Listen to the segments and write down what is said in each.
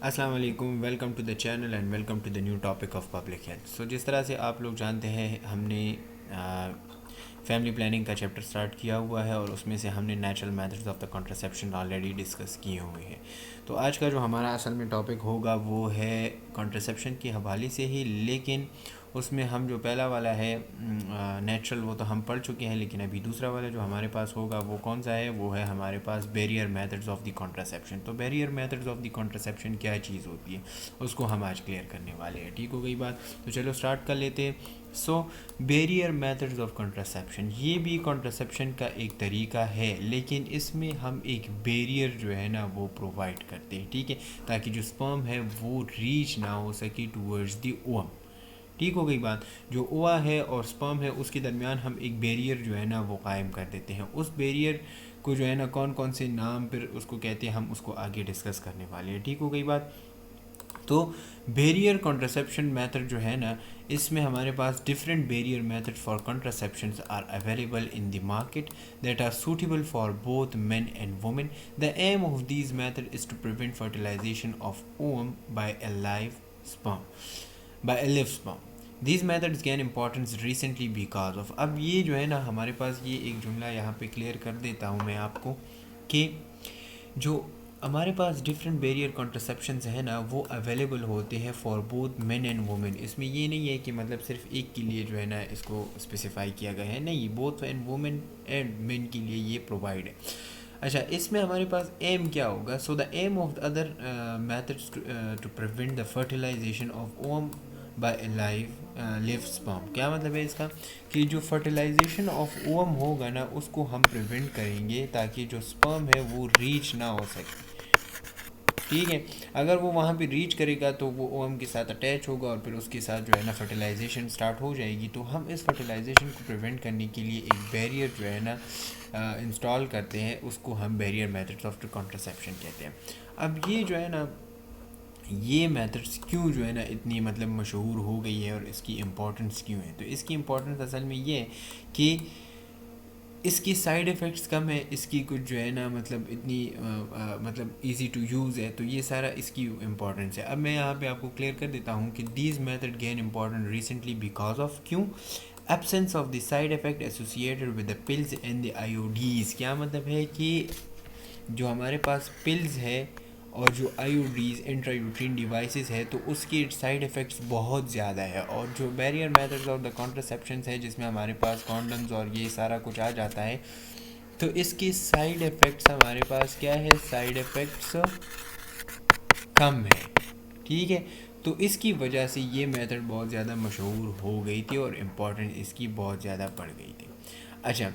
السلام علیکم، welcome to the channel and welcome to the new topic of public health. So جس طرح سے آپ لوگ جانتے ہیں ہم نے فیملی پلاننگ کا چیپٹر سٹارٹ کیا ہوا ہے اور اس میں سے ہم نے natural methods of the contraception already discuss کیے ہوئے ہیں. تو آج کا جو ہمارا اصل میں ٹاپک ہوگا وہ ہے کنٹرسیپشن کے حوالے سے ہی، لیکن اس میں ہم جو پہلا والا ہے نیچرل وہ تو ہم پڑھ چکے ہیں، لیکن ابھی دوسرا والا جو ہمارے پاس ہوگا وہ کون سا ہے؟ وہ ہے ہمارے پاس بیریئر میتھڈز آف دی کنٹرسیپشن. تو بیریئر میتھڈز آف دی کنٹرسیپشن کیا چیز ہوتی ہے اس کو ہم آج کلیئر کرنے والے ہیں. ٹھیک ہو گئی بات؟ تو چلو سٹارٹ کر لیتے ہیں. سو بیریئر میتھڈز آف کنٹرسیپشن یہ بھی کنٹرسیپشن کا ایک طریقہ ہے، لیکن اس میں ہم ایک بیریئر جو ہے نا وہ پرووائڈ کرتے ہیں، ٹھیک ہے، تاکہ جو سپرم ہے وہ ریچ نہ ہو سکے ٹورڈز دی اوم. ٹھیک ہو گئی بات؟ جو اووا ہے اور سپرم ہے اس کے درمیان ہم ایک بیریئر جو ہے نا وہ قائم کر دیتے ہیں. اس بیریئر کو جو ہے نا کون کون سے نام پھر اس کو کہتے ہیں، ہم اس کو آگے ڈسکس کرنے والے ہیں. ٹھیک ہو گئی بات؟ تو بیریئر کنٹرسیپشن میتھڈ جو ہے نا اس میں ہمارے پاس different barrier method for contraceptions are available in the market that are suitable for both men and women. The aim of these method is to prevent fertilization of ovum by a life sperm. These methods gain importance recently because of. اب یہ جو ہے نا ہمارے پاس یہ ایک جملہ یہاں پہ کلیئر کر دیتا ہوں میں آپ کو کہ جو ہمارے پاس ڈفرینٹ بیریئر کنٹرسیپشنز ہیں نا وہ اویلیبل ہوتے ہیں for both men and women. اس میں یہ نہیں ہے کہ مطلب صرف ایک کے لیے جو ہے نا اس کو اسپیسیفائی کیا گیا ہے، نہیں، بوتھ اینڈ وومن اینڈ مین کے لیے یہ پرووائڈ ہے. اچھا، اس میں ہمارے پاس ایم کیا ہوگا؟ So the aim of other methods to prevent the fertilization of ovum by live sperm. کیا مطلب ہے اس کا؟ کہ جو فرٹیلائزیشن آف اوم ہوگا نا اس کو ہم پریونٹ کریں گے تاکہ جو سپرم ہے وہ ریچ نہ ہو سکے. ٹھیک ہے، اگر وہ وہاں پہ ریچ کرے گا تو وہ اوم کے ساتھ اٹیچ ہوگا اور پھر اس کے ساتھ جو ہے نا فرٹیلائزیشن سٹارٹ ہو جائے گی. تو ہم اس فرٹیلائزیشن کو پریونٹ کرنے کے لیے ایک بیریئر جو ہے نا انسٹال کرتے ہیں، اس کو ہم بیریئر میتھڈز آف کنٹرسیپشن کہتے ہیں. اب یہ جو ہے نا یہ میتھڈس کیوں جو ہے نا اتنی مطلب مشہور ہو گئی ہے اور اس کی امپورٹنس کیوں ہے؟ تو اس کی امپورٹنس اصل میں یہ ہے کہ اس کی سائیڈ ایفیکٹس کم ہے، اس کی کچھ جو ہے نا مطلب اتنی مطلب ایزی ٹو یوز ہے. تو یہ سارا اس کی امپورٹنس ہے. اب میں یہاں پہ آپ کو کلیئر کر دیتا ہوں کہ these method gain important recently because of. کیوں؟ Absence of the side effect associated with the pills and the I O Ds. کیا مطلب ہے کہ جو ہمارے پاس پلز ہے اور جو آئی او ڈیز انٹرایوٹرین ڈیوائسز ہے تو اس کی سائیڈ افیکٹس بہت زیادہ ہے. اور جو بیریئر میتھڈز آف دا کنٹرسیپشنز ہے جس میں ہمارے پاس کانڈمز اور یہ سارا کچھ آ جاتا ہے، تو اس کی سائیڈ افیکٹس ہمارے پاس کیا ہے؟ سائیڈ افیکٹس کم ہے. ٹھیک ہے، تو اس کی وجہ سے یہ میتھڈ بہت زیادہ مشہور ہو گئی تھی اور امپورٹنٹ اس کی بہت زیادہ بڑھ گئی تھی. اچھا،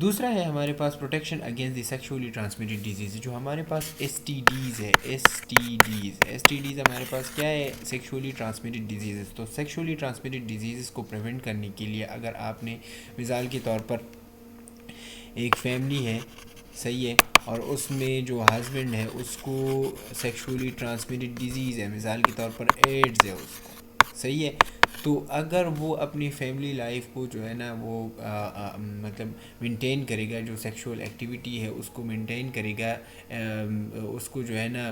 دوسرا ہے ہمارے پاس protection against the sexually transmitted disease. جو ہمارے پاس ایس ٹی ڈیز ہے، ایس ٹی ڈیز ہمارے پاس کیا ہے؟ Sexually transmitted diseases. تو سیکشولی ٹرانسمیٹڈ ڈیزیزز کو پریونٹ کرنے کے لیے اگر آپ نے مثال کے طور پر ایک فیملی ہے، صحیح ہے، اور اس میں جو ہسبینڈ ہے اس کو سیکشولی ٹرانسمیٹڈ ڈیزیز ہے، مثال کے طور پر ایڈز ہے اس کو، صحیح ہے، تو اگر وہ اپنی فیملی لائف کو جو ہے نا وہ مطلب مینٹین کرے گا، جو سیکشول ایکٹیویٹی ہے اس کو مینٹین کرے گا، اس کو جو ہے نا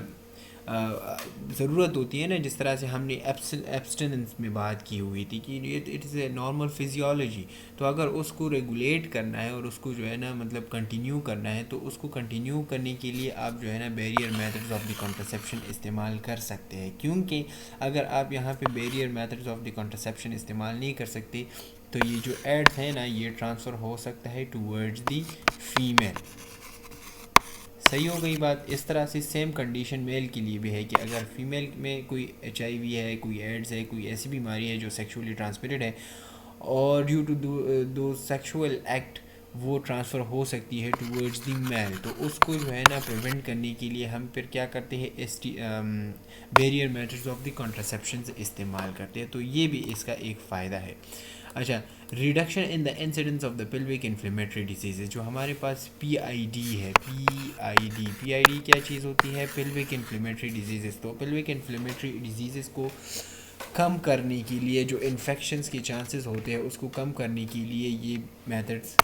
ضرورت ہوتی ہے نا، جس طرح سے ہم نے ایبسٹیننس میں بات کی ہوئی تھی کہ it is a normal physiology. تو اگر اس کو ریگولیٹ کرنا ہے اور اس کو جو ہے نا مطلب کنٹینیو کرنا ہے تو اس کو کنٹینیو کرنے کے لیے آپ جو ہے نا بیریئر میتھڈز آف دی کنٹرسیپشن استعمال کر سکتے ہیں. کیونکہ اگر آپ یہاں پہ بیریئر میتھڈز آف دی کنٹرسیپشن استعمال نہیں کر سکتے تو یہ جو ایڈز ہیں نا یہ ٹرانسفر ہو سکتا ہے ٹورڈز دی فیمیل. صحیح ہو گئی بات؟ اس طرح سے سیم کنڈیشن میل کے لیے بھی ہے کہ اگر فیمیل میں کوئی ایچ آئی وی ہے، کوئی ایڈز ہے، کوئی ایسی بیماری ہے جو سیکشولی ٹرانسمیٹڈ ہے اور ڈیو ٹو دو سیکشول ایکٹ وہ ٹرانسفر ہو سکتی ہے ٹورڈز دی میل، تو اس کو جو ہے نا پریونٹ کرنے کے لیے ہم پھر کیا کرتے ہیں؟ بیریئر میتھڈز آف دی کنٹرسیپشنز استعمال کرتے ہیں. تو یہ بھی اس کا ایک فائدہ ہے. اچھا، reduction in the incidence of the pelvic inflammatory diseases. جو ہمارے پاس پی آئی ڈی ہے، پی آئی ڈی کیا چیز ہوتی ہے؟ پلوک انفلیمیٹری ڈیزیزز. تو پلوک انفلیمیٹری ڈیزیزز کو کم کرنے کے لیے، جو انفیکشنز کے چانسز ہوتے ہیں اس کو کم کرنے کے لیے یہ میتھڈز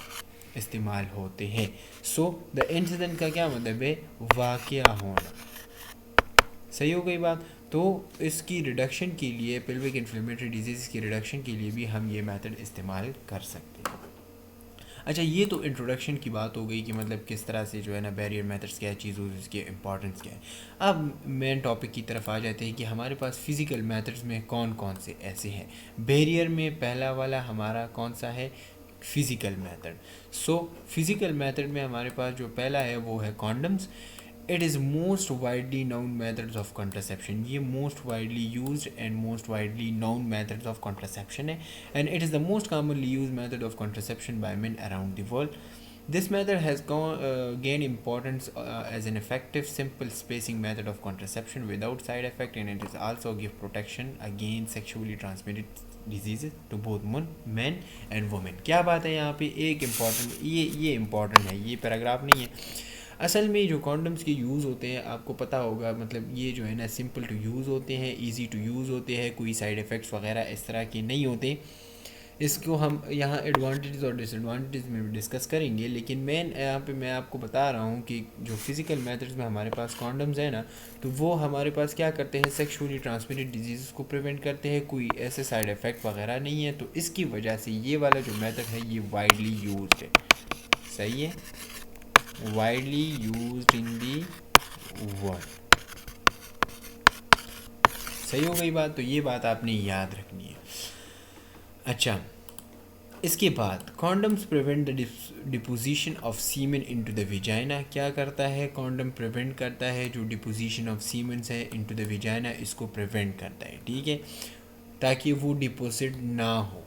استعمال ہوتے ہیں. سو دا انسیڈنٹ کا کیا مطلب ہے؟ واقعہ ہونا. صحیح ہو گئی بات. تو اس کی ریڈکشن کے لیے پیلوک انفلیمیٹری ڈیزیز کی ریڈکشن کے لیے بھی ہم یہ میتھڈ استعمال کر سکتے ہیں. اچھا یہ تو انٹروڈکشن کی بات ہو گئی کہ مطلب کس طرح سے جو ہے نا بیریئر میتھڈس کیا چیز ہوتی ہے, اس کی امپورٹنس کیا ہے. اب مین ٹاپک کی طرف آ جاتے ہیں کہ ہمارے پاس فزیکل میتھڈس میں کون کون سے ایسے ہیں. بیریئر میں پہلا والا ہمارا کون سا ہے؟ Physical method. So physical method میں ہمارے پاس جو پہلا ہے وہ ہے کانڈمس. It is most widely known methods of contraception. یہ most widely used and most widely known methods of contraception ہے, and it is the most commonly used method of contraception by men around the world. This method has gained importance as an effective, simple spacing method of contraception without side effect, and it is also give protection against sexually transmitted diseases to both men and women. کیا بات ہے یہاں پہ ایک important یہ important ہے, یہ paragraph نہیں ہے. اصل میں جو کانڈمس کے یوز ہوتے ہیں آپ کو پتہ ہوگا, مطلب یہ جو ہے نا سمپل ٹو یوز ہوتے ہیں, ایزی ٹو یوز ہوتے ہیں, کوئی سائیڈ ایفیکٹس وغیرہ اس طرح کے نہیں ہوتے. اس کو ہم یہاں ایڈوانٹیجز اور ڈس ایڈوانٹیجز میں بھی ڈسکس کریں گے, لیکن مین یہاں پہ میں آپ کو بتا رہا ہوں کہ جو فزیکل میتھڈز میں ہمارے پاس کانڈمز ہیں نا, تو وہ ہمارے پاس کیا کرتے ہیں, سیکشولی ٹرانسمیٹڈ ڈیزیزز کو پریونٹ کرتے ہیں, کوئی ایسے سائیڈ ایفیکٹ وغیرہ نہیں ہے. تو اس کی وجہ سے یہ والا جو میتھڈ ہے یہ وائڈلی یوزڈ ہے. صحیح ہے, widely used in the world. صحیح ہو گئی بات. تو یہ بات آپ نے یاد رکھنی ہے. اچھا اس کے بعد condoms prevent the deposition of semen into the vagina. کیا کرتا ہے کانڈم؟ پریونٹ کرتا ہے جو ڈپوزیشن آف سیمنس ہے انٹو دا ویجائنا, اس کو پریونٹ کرتا ہے, ٹھیک ہے, تاکہ وہ ڈپوزٹ نہ ہو.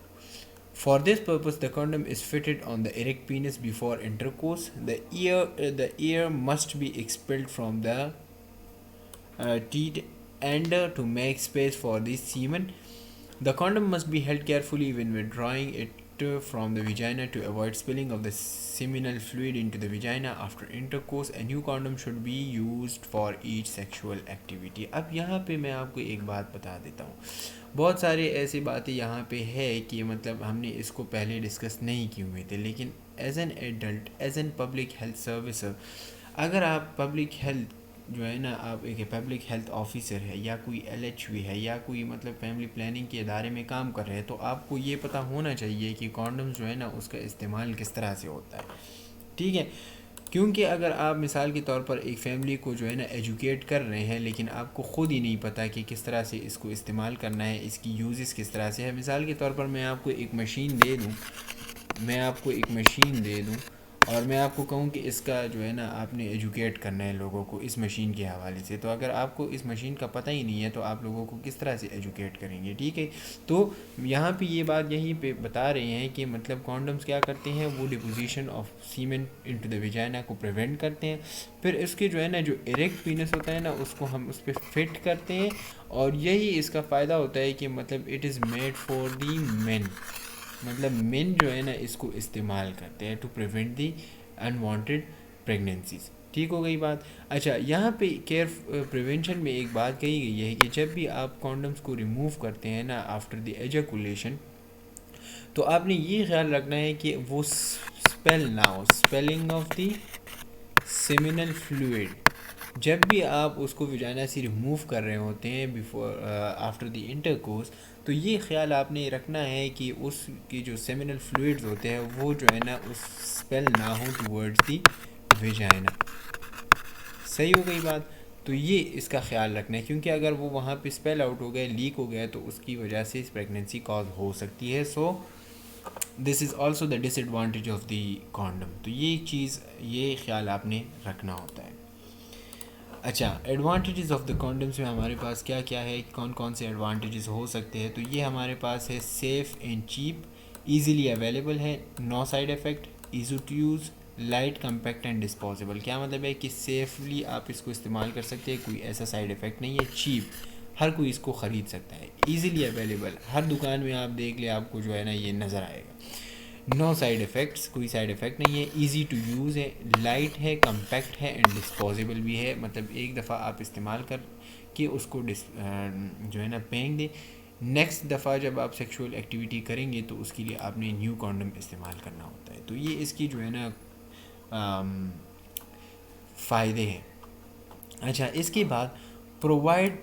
For this purpose, the condom is fitted on the erect penis before intercourse. The air must be expelled from the teat end to make space for the semen. The condom must be held carefully when withdrawing it from the vagina to avoid spilling of the seminal fluid into the vagina after intercourse. A new condom should be used for each sexual activity. اب یہاں پہ میں آپ کو ایک بات بتا دیتا ہوں. بہت سارے ایسی باتیں یہاں پہ ہے کہ مطلب ہم نے اس کو پہلے ڈسکس نہیں کیے ہوئے تھے, لیکن as an adult, as an public health servicer, اگر آپ پبلک ہیلتھ جو ہے نا, آپ ایک پبلک ہیلتھ آفیسر ہے یا کوئی LHV ہے یا کوئی مطلب فیملی پلاننگ کے ادارے میں کام کر رہے ہیں, تو آپ کو یہ پتہ ہونا چاہیے کہ کانڈمز جو ہے نا اس کا استعمال کس طرح سے ہوتا ہے, ٹھیک ہے. کیونکہ اگر آپ مثال کے طور پر ایک فیملی کو جو ہے نا ایجوکیٹ کر رہے ہیں, لیکن آپ کو خود ہی نہیں پتہ کہ کس طرح سے اس کو استعمال کرنا ہے, اس کی یوزز کس طرح سے ہے. مثال کے طور پر میں آپ کو ایک مشین دے دوں اور میں آپ کو کہوں کہ اس کا جو ہے نا آپ نے ایجوکیٹ کرنا ہے لوگوں کو اس مشین کے حوالے سے, تو اگر آپ کو اس مشین کا پتہ ہی نہیں ہے تو آپ لوگوں کو کس طرح سے ایجوکیٹ کریں گے, ٹھیک ہے. تو یہاں پہ یہ بات یہیں پہ بتا رہے ہیں کہ مطلب کانڈمز کیا کرتے ہیں, وہ deposition of semen into the ویجائنا کو پریونٹ کرتے ہیں. پھر اس کے جو ہے نا جو اریکٹ پینس ہوتا ہے نا, اس کو ہم اس پہ فٹ کرتے ہیں, اور یہی اس کا فائدہ ہوتا ہے کہ مطلب it is made for the man, مطلب مین جو ہے نا اس کو استعمال کرتے ہیں ٹو پریونٹ دی انوانٹیڈ پریگنینسیز. ٹھیک ہو گئی بات. اچھا یہاں پہ کیئر پریونشن میں ایک بات کہی گئی ہے کہ جب بھی آپ کانڈمس کو ریموو کرتے ہیں نا آفٹر دی ایجیکولیشن, تو آپ نے یہ خیال رکھنا ہے کہ وہ اسپیل نہ ہو, spilling of the seminal fluid. جب بھی آپ اس کو ویجائنا سے ریموو کر رہے ہوتے ہیں آفٹر دی انٹر کورس, تو یہ خیال آپ نے رکھنا ہے کہ اس کی جو سیمینل فلوئڈز ہوتے ہیں وہ جو ہے نا اس اسپیل نہ ہو ٹورڈز دی ویجائنا. صحیح ہو گئی بات. تو یہ اس کا خیال رکھنا ہے, کیونکہ اگر وہ وہاں پہ اسپیل آؤٹ ہو گئے, لیک ہو گیا, تو اس کی وجہ سے پریگنینسی کاز ہو سکتی ہے. So this is also the disadvantage of the condom. تو یہ خیال آپ نے رکھنا ہوتا ہے. اچھا ایڈوانٹیجز آف دا کانڈمس میں ہمارے پاس کیا کیا ہے, کون کون سے ایڈوانٹیجز ہو سکتے ہیں. تو یہ ہمارے پاس ہے safe and cheap, easily available ہے, no side effect, easy to use, light, compact and disposable. کیا مطلب ہے کہ سیفلی آپ اس کو استعمال کر سکتے ہیں, کوئی ایسا سائیڈ ایفیکٹ نہیں ہے, چیپ, ہر کوئی اس کو خرید سکتا ہے, ایزیلی اویلیبل, ہر دکان میں آپ دیکھ لیں آپ کو جو ہے نا یہ نظر آئے گا. نو سائیڈ ایفیکٹس, کوئی سائیڈ ایفیکٹ نہیں ہے, ایزی ٹو یوز ہے, لائٹ ہے, کمپیکٹ ہے اینڈ ڈسپوزیبل بھی ہے. مطلب ایک دفعہ آپ استعمال کر کے اس کو جو ہے نا پھینک دیں, نیکسٹ دفعہ جب آپ سیکشول ایکٹیویٹی کریں گے تو اس کے لیے آپ نے نیو کانڈم استعمال کرنا ہوتا ہے. تو یہ اس کی جو ہے نا فائدے ہیں. اچھا اس کے بعد provide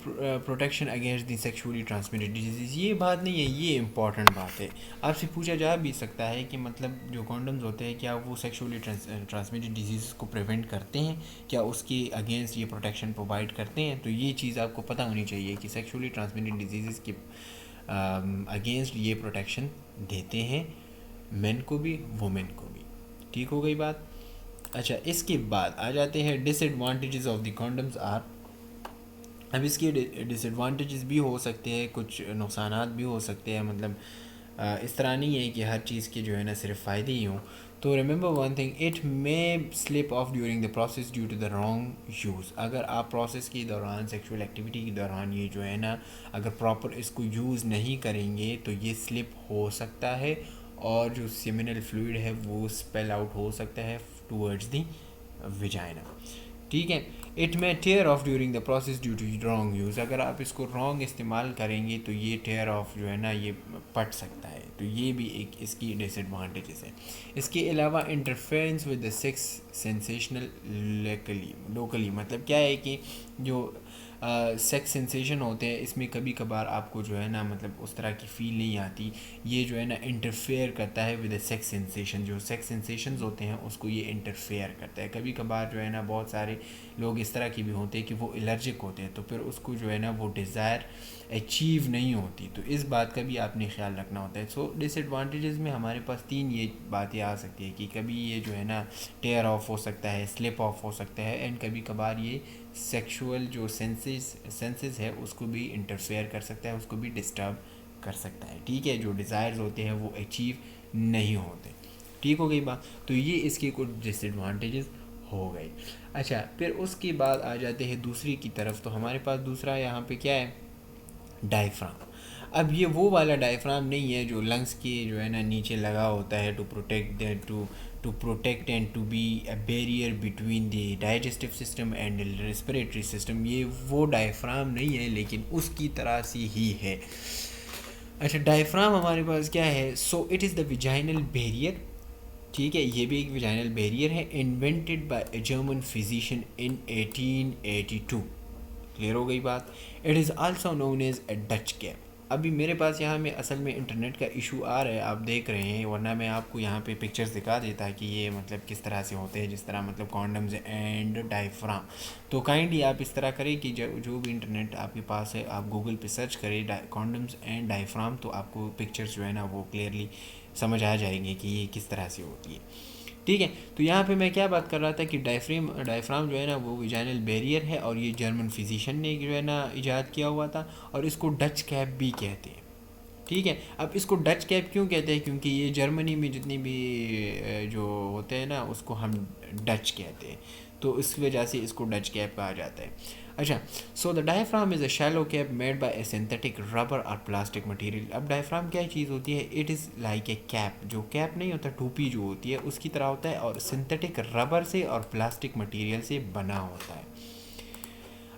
protection against the sexually transmitted disease. یہ بات نہیں ہے, یہ امپورٹنٹ بات ہے. آپ سے پوچھا جا بھی سکتا ہے کہ مطلب جو کانڈمز ہوتے ہیں کیا وہ سیکشولی ٹرانسمیٹڈ ڈیزیز کو پریونٹ کرتے ہیں, کیا اس کے اگینسٹ یہ پروٹیکشن پرووائڈ کرتے ہیں. تو یہ چیز آپ کو پتہ ہونی چاہیے کہ سیکشولی ٹرانسمیٹڈ ڈیزیزز کے اگینسٹ یہ پروٹیکشن دیتے ہیں, مین کو بھی وومن کو بھی. ٹھیک ہو گئی بات. اچھا, اس کے بعد آ جاتے ہیں ڈس ایڈوانٹیجز آف دی کانڈمز آر. اب اس کے ڈس ایڈوانٹیجز بھی ہو سکتے ہیں, کچھ نقصانات بھی ہو سکتے ہیں. مطلب اس طرح نہیں ہے کہ ہر چیز کے جو ہے نا صرف فائدے ہی ہوں. تو remember one thing, it may slip off during the process due to the wrong use. اگر آپ پروسیس کے دوران, سیکشول ایکٹیویٹی کے دوران یہ جو ہے نا اگر پراپر اس کو یوز نہیں کریں گے تو یہ سلپ ہو سکتا ہے, اور جو سیمینل فلوئڈ ہے وہ اسپیل آؤٹ ہو سکتا ہے ٹورڈز دی ویجائنا. ٹھیک ہے. It may tear off during the process due to wrong use. اگر آپ اس کو رانگ استعمال کریں گے تو یہ ٹیئر آف جو ہے نا یہ پٹ سکتا ہے. تو یہ بھی ایک اس کی ڈس ایڈوانٹیجز ہے. اس کے علاوہ interference with the sex sensational locally. مطلب کیا ہے کہ جو سیکس سینسیشن ہوتے ہیں اس میں کبھی کبھار آپ کو جو ہے نا مطلب اس طرح کی فیل نہیں آتی. یہ جو ہے نا انٹرفیئر کرتا ہے ود اے سیکس سینسیشن. جو سیکس سینسیشنز ہوتے ہیں اس کو یہ انٹرفیئر کرتا ہے. کبھی کبھار جو ہے نا بہت سارے لوگ اس طرح کی بھی ہوتے ہیں کہ وہ الرجک ہوتے ہیں, تو پھر اس کو جو ہے نا وہ ڈیزائر اچیو نہیں ہوتی. تو اس بات کا بھی آپ نے خیال رکھنا ہوتا ہے. سو ڈس ایڈوانٹیجز میں ہمارے پاس 3 یہ باتیں آ سکتی ہیں کہ کبھی یہ جو ہے نا ٹیئر آف ہو سکتا ہے, سلپ آف ہو سکتا ہے, اینڈ کبھی کبھار یہ سیکشول جو سینسز ہے اس کو بھی انٹرفیئر کر سکتا ہے, اس کو بھی ڈسٹرب کر سکتا ہے. ٹھیک ہے. جو ڈیزائرز ہوتے ہیں وہ اچیو نہیں ہوتے. ٹھیک ہو گئی بات. تو یہ اس کے کچھ ڈس ایڈوانٹیجز ہو گئے. اچھا, پھر اس کے بعد آ جاتے ہیں دوسری کی طرف. تو ہمارے پاس دوسرا یہاں پہ کیا ہے, ڈائفرام. اب یہ وہ والا ڈائفرام نہیں ہے جو لنگس کے جو ہے نا نیچے لگا ہوتا ہے to protect and to be a barrier between the digestive system and respiratory system. یہ وہ ڈائفرام نہیں ہے لیکن اس کی طرح سی ہی ہے. اچھا, ڈائفرام ہمارے پاس کیا ہے, so it is the vaginal barrier. ٹھیک ہے. یہ بھی ایک ویجائنل بیریئر ہے, invented by a German physician in 1882. Clear ہو گئی بات. It is also known as a Dutch cap. ابھی میرے پاس یہاں میں اصل میں انٹرنیٹ کا ایشو آ رہا ہے, آپ دیکھ رہے ہیں, ورنہ میں آپ کو یہاں پہ پکچرز دکھا دیتا کہ یہ مطلب کس طرح سے ہوتے ہیں, جس طرح مطلب کانڈمز اینڈ ڈائفرام. تو کائنڈلی آپ اس طرح کریں کہ جو بھی انٹرنیٹ آپ کے پاس ہے آپ گوگل پہ سرچ کریں کانڈمز اینڈ ڈائفرام, تو آپ کو پکچرز جو ہے نا وہ کلیئرلی سمجھ آ جائیں گے کہ یہ کس طرح سے ہوتی ہے. ٹھیک ہے. تو یہاں پہ میں کیا بات کر رہا تھا کہ ڈائفرام جو ہے نا وہ ویجائنل بیریئر ہے, اور یہ جرمن فزیشین نے جو ہے نا ایجاد کیا ہوا تھا, اور اس کو ڈچ کیپ بھی کہتے ہیں. ٹھیک ہے. اب اس کو ڈچ کیپ کیوں کہتے ہیں, کیونکہ یہ جرمنی میں جتنی بھی جو ہوتے ہیں نا اس کو ہم ڈچ کہتے ہیں, تو اس وجہ سے اس کو ڈچ کیپ کہا جاتا ہے. اچھا, so the diaphragm is a shallow cap made by a synthetic rubber اور پلاسٹک مٹیریل. اب ڈائفرام کیا چیز ہوتی ہے, it is like a cap. جو کیپ نہیں ہوتا, ٹوپی جو ہوتی ہے اس کی طرح ہوتا ہے, اور سنتھیٹک ربر سے اور پلاسٹک مٹیریل سے بنا ہوتا ہے.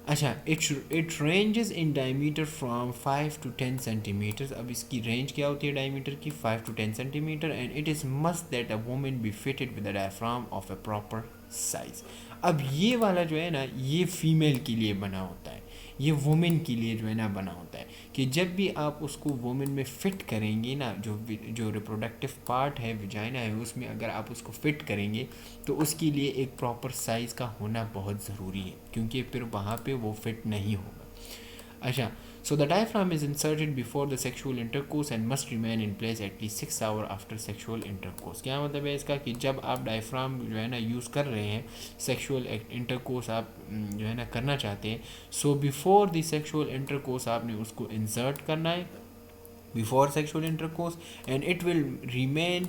اچھا, it ranges in diameter from 5 to 10 centimetres. اب اس کی رینج کیا ہوتی ہے ڈائیمیٹر کی, 5 to 10 centimetre. And it is must that a woman be fitted with a diaphragm of a proper size. اب یہ والا جو ہے نا یہ فیمیل کے لیے بنا ہوتا ہے, یہ وومن کے لیے جو ہے نا بنا ہوتا ہے, کہ جب بھی آپ اس کو وومن میں فٹ کریں گے نا, جو ریپروڈکٹیو پارٹ ہے ویجائنا ہے اس میں اگر آپ اس کو فٹ کریں گے تو اس کے لیے ایک پراپر سائز کا ہونا بہت ضروری ہے, کیونکہ پھر وہاں پہ وہ فٹ نہیں ہوگا. اچھا, so the diaphragm is inserted before the sexual intercourse and must remain in place at least 6 hours after sexual intercourse. کیا مطلب ہے اس کا, کہ جب آپ ڈائفرام جو ہے نا یوز کر رہے ہیں, سیکشول انٹرکورس آپ جو ہے نا کرنا چاہتے ہیں, so before the sexual intercourse آپ نے اس کو انسرٹ کرنا ہے before sexual intercourse, and it will remain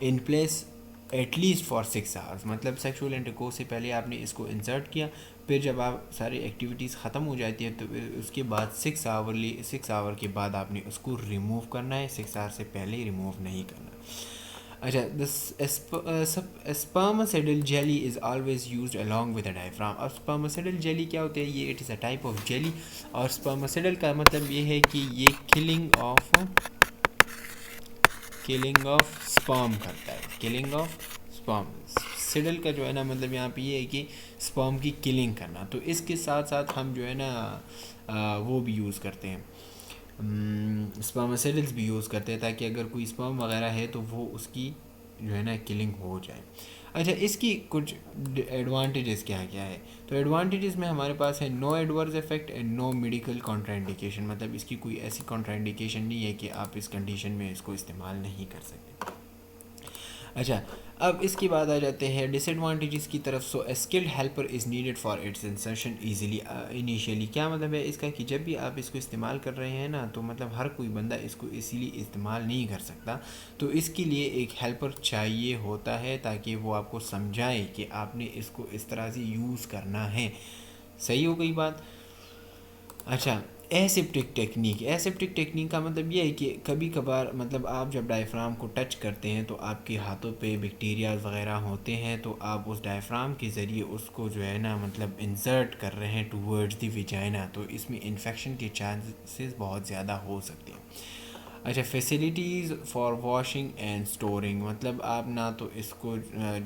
in place at least for 6 hours. مطلب سیکشول انٹرکورس سے پہلے آپ نے اس کو انسرٹ کیا, پھر جب آپ ساری ایکٹیویٹیز ختم ہو جاتی ہیں تو اس کے بعد 6 hour کے بعد آپ نے اس کو ریموو کرنا ہے, 6 hour سے پہلے ریموو نہیں کرنا. اچھا, spermicidal jelly is always used along with a diaphragm. اب اسپرماسیڈل جیلی کیا ہوتے ہیں, یہ it is a type of jelly, اور اسپرماسیڈل کا مطلب یہ ہے کہ یہ کلنگ آف اسپرم کرتا ہے, کلنگ آف اسپرم. سیڈل کا جو ہے نا مطلب یہاں پہ یہ ہے کہ سپرم کی کلنگ کرنا. تو اس کے ساتھ ساتھ ہم جو ہے نا وہ بھی یوز کرتے ہیں, سپرماسیڈلس بھی یوز کرتے ہیں, تاکہ اگر کوئی سپرم وغیرہ ہے تو وہ اس کی جو ہے نا کلنگ ہو جائے. اچھا, اس کی کچھ ایڈوانٹیجز کیا کیا ہے؟ تو ایڈوانٹیجز میں ہمارے پاس ہے no adverse effect and no medical contraindication, مطلب اس کی کوئی ایسی کنٹرا انڈیکیشن نہیں ہے کہ آپ اس کنڈیشن میں اس کو استعمال نہیں کر سکتے. اچھا, اب اس کے بعد آ جاتے ہیں ڈس ایڈوانٹیجز کی طرف. So skilled helper is needed for its insertion easily initially. کیا مطلب ہے اس کا کہ جب بھی آپ اس کو استعمال کر رہے ہیں نا تو مطلب ہر کوئی بندہ اس کو ایزیلی استعمال نہیں کر سکتا, تو اس کے لیے ایک ہیلپر چاہیے ہوتا ہے تاکہ وہ آپ کو سمجھائے کہ آپ نے اس کو اس طرح سے یوز کرنا ہے. صحیح ہو گئی بات. اچھا, ایسیپٹک ٹیکنیک. ایسیپٹک ٹیکنیک کا مطلب یہ ہے کہ کبھی کبھار مطلب آپ جب ڈائفرام کو ٹچ کرتے ہیں تو آپ کے ہاتھوں پہ بیکٹیریاز وغیرہ ہوتے ہیں, تو آپ اس ڈائفرام کے ذریعے اس کو جو ہے نا مطلب انسرٹ کر رہے ہیں ٹورڈز دی ویجائنا, تو اس میں انفیکشن کے چانسز بہت زیادہ ہو سکتے ہیں. اچھا, facilities for washing and storing. مطلب آپ نہ تو اس کو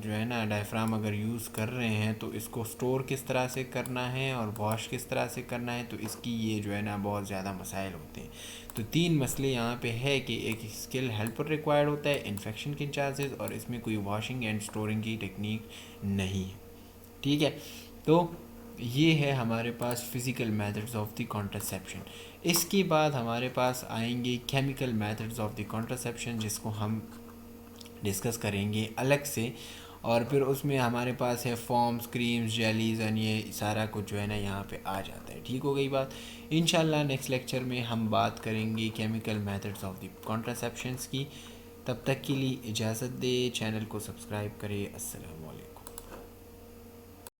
جو ہے نا ڈائفرام اگر یوز کر رہے ہیں تو اس کو اسٹور کس طرح سے کرنا ہے اور واش کس طرح سے کرنا ہے, تو اس کی یہ جو ہے نا بہت زیادہ مسائل ہوتے ہیں. تو 3 مسئلے یہاں پہ ہے کہ ایک اسکل ہیلپر ریکوائرڈ ہوتا ہے, انفیکشن کے چانسز, اور اس میں کوئی واشنگ اینڈ اسٹورنگ کی ٹیکنیک نہیں ہے. ٹھیک ہے, تو یہ ہے ہمارے پاس فزیکل میتھڈز آف دی کانٹرسیپشن. اس کے بعد ہمارے پاس آئیں گے کیمیکل میتھڈز آف دی کانٹرسیپشن, جس کو ہم ڈسکس کریں گے الگ سے, اور پھر اس میں ہمارے پاس ہے فارمز, کریمز, جیلیز, اور یہ سارا کچھ جو ہے نا یہاں پہ آ جاتا ہے. ٹھیک ہو گئی بات. انشاءاللہ نیکسٹ لیکچر میں ہم بات کریں گے کیمیکل میتھڈز آف دی کانٹرسیپشنز کی. تب تک کے لیے اجازت دے, چینل کو سبسکرائب کرے. السلام.